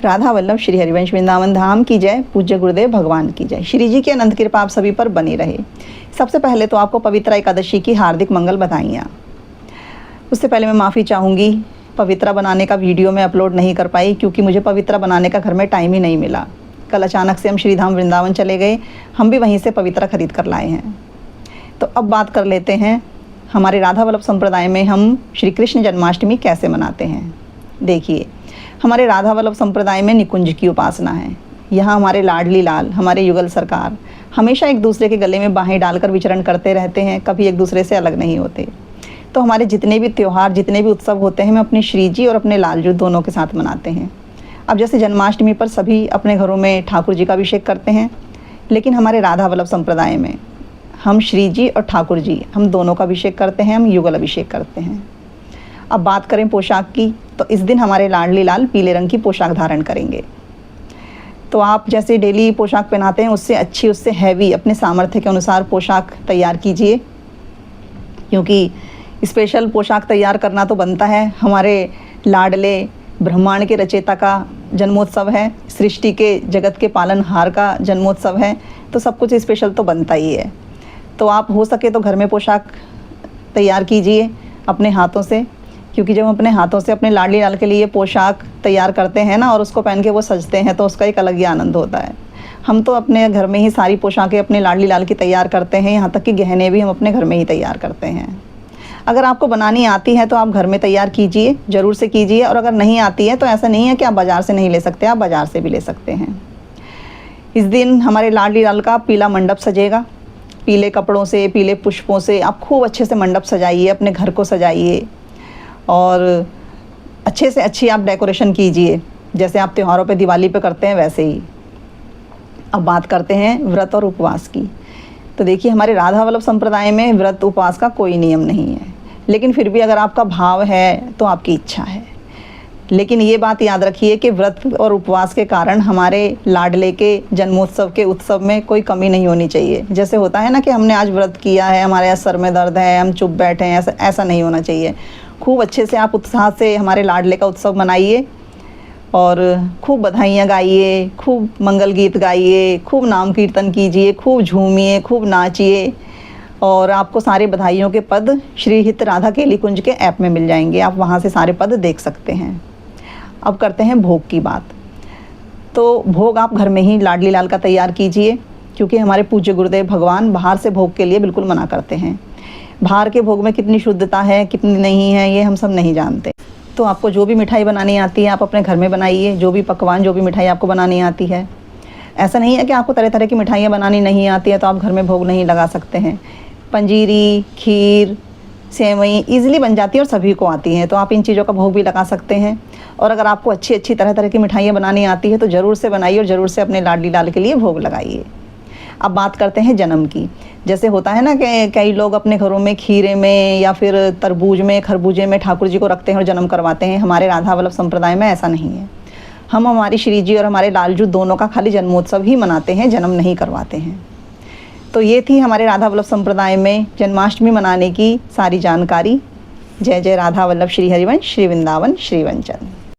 राधा वल्लभ श्री हरिवंश वृंदावन धाम की जय। पूज्य गुरुदेव भगवान की जय। श्री जी की अनंत कृपा आप सभी पर बनी रहे। सबसे पहले तो आपको पवित्र एकादशी की हार्दिक मंगल बधाइयाँ। उससे पहले मैं माफ़ी चाहूँगी, पवित्रा बनाने का वीडियो मैं अपलोड नहीं कर पाई क्योंकि मुझे पवित्रा बनाने का घर में टाइम ही नहीं मिला। कल अचानक से हम श्रीधाम वृंदावन चले गए, हम भी वहीं से पवित्रा खरीद कर लाए हैं। तो अब बात कर लेते हैं हमारे राधा वल्लभ संप्रदाय में हम श्री कृष्ण जन्माष्टमी कैसे मनाते हैं। देखिए, हमारे राधा वल्लभ संप्रदाय में निकुंज की उपासना है। यहाँ हमारे लाडली लाल, हमारे युगल सरकार हमेशा एक दूसरे के गले में बाहें डालकर विचरण करते रहते हैं, कभी एक दूसरे से अलग नहीं होते। तो हमारे जितने भी त्यौहार, जितने भी उत्सव होते हैं, हम अपने श्री जी और अपने लालजू दोनों के साथ मनाते हैं। अब जैसे जन्माष्टमी पर सभी अपने घरों में ठाकुर जी का अभिषेक करते हैं, लेकिन हमारे राधा वल्लभ संप्रदाय में हम श्री जी और ठाकुर जी हम दोनों का अभिषेक करते हैं, हम युगल अभिषेक करते हैं। अब बात करें पोशाक की, तो इस दिन हमारे लाडली लाल पीले रंग की पोशाक धारण करेंगे। तो आप जैसे डेली पोशाक पहनाते हैं, उससे अच्छी, उससे हैवी अपने सामर्थ्य के अनुसार पोशाक तैयार कीजिए, क्योंकि स्पेशल पोशाक तैयार करना तो बनता है। हमारे लाडले ब्रह्मांड के रचयिता का जन्मोत्सव है, सृष्टि के जगत के पालनहार का जन्मोत्सव है, तो सब कुछ स्पेशल तो बनता ही है। तो आप हो सके तो घर में पोशाक तैयार कीजिए अपने हाथों से, क्योंकि जब हम अपने हाथों से अपने लाडली लाल के लिए पोशाक तैयार करते हैं ना, और उसको पहन के वो सजते हैं, तो उसका एक अलग ही आनंद होता है। हम तो अपने घर में ही सारी पोशाकें अपने लाडली लाल की तैयार करते हैं, यहाँ तक कि गहने भी हम अपने घर में ही तैयार करते हैं। अगर आपको बनानी आती है तो आप घर में तैयार कीजिए, ज़रूर से कीजिए। और अगर नहीं आती है तो ऐसा नहीं है कि आप बाज़ार से नहीं ले सकते, आप बाज़ार से भी ले सकते हैं। इस दिन हमारे लाडली लाल का पीला मंडप सजेगा। पीले कपड़ों से, पीले पुष्पों से आप खूब अच्छे से मंडप सजाइए, अपने घर को सजाइए और अच्छे से अच्छी आप डेकोरेशन कीजिए, जैसे आप त्योहारों पे, दिवाली पे करते हैं वैसे ही। अब बात करते हैं व्रत और उपवास की। तो देखिए, हमारे राधा वल्लभ संप्रदाय में व्रत उपवास का कोई नियम नहीं है, लेकिन फिर भी अगर आपका भाव है तो आपकी इच्छा है। लेकिन ये बात याद रखिए कि व्रत और उपवास के कारण हमारे लाडले के जन्मोत्सव के उत्सव में कोई कमी नहीं होनी चाहिए। जैसे होता है ना कि हमने आज व्रत किया है, हमारे यहाँ सर में दर्द है, हम चुप बैठे हैं, ऐसा नहीं होना चाहिए। खूब अच्छे से आप उत्साह से हमारे लाडले का उत्सव मनाइए और खूब बधाइयाँ गाइए, खूब मंगल गीत गाइए, खूब नाम कीर्तन कीजिए, खूब झूमिए, खूब नाचिए। और आपको सारे बधाइयों के पद श्री हित राधा केली कुंज के ऐप में मिल जाएंगे, आप वहाँ से सारे पद देख सकते हैं। अब करते हैं भोग की बात। तो भोग आप घर में ही लाडली लाल का तैयार कीजिए, क्योंकि हमारे पूज्य गुरुदेव भगवान बाहर से भोग के लिए बिल्कुल मना करते हैं। बाहर के भोग में कितनी शुद्धता है, कितनी नहीं है, ये हम सब नहीं जानते। तो आपको जो भी मिठाई बनानी आती है आप अपने घर में बनाइए, जो भी पकवान, जो भी मिठाई आपको बनानी आती है। ऐसा नहीं है कि आपको तरह तरह की मिठाइयाँ बनानी नहीं आती है तो आप घर में भोग नहीं लगा सकते हैं। पंजीरी, खीर, सेवई ईज़िली बन जाती है और सभी को आती हैं, तो आप इन चीज़ों का भोग भी लगा सकते हैं। और अगर आपको अच्छी अच्छी तरह तरह की मिठाइयाँ बनानी आती है तो ज़रूर से बनाइए और ज़रूर से अपने लाडली लाल के लिए भोग लगाइए। अब बात करते हैं जन्म की। जैसे होता है ना कि कई लोग अपने घरों में खीरे में या फिर तरबूज में, खरबूजे में ठाकुर जी को रखते हैं और जन्म करवाते हैं। हमारे राधा वल्लभ संप्रदाय में ऐसा नहीं है। हम हमारी श्री जी और हमारे लालजू दोनों का खाली जन्मोत्सव ही मनाते हैं, जन्म नहीं करवाते हैं। तो ये थी हमारे राधा वल्लभ संप्रदाय में जन्माष्टमी मनाने की सारी जानकारी। जय जय राधा वल्लभ श्री हरिवंश श्री वृंदावन श्री वंचन।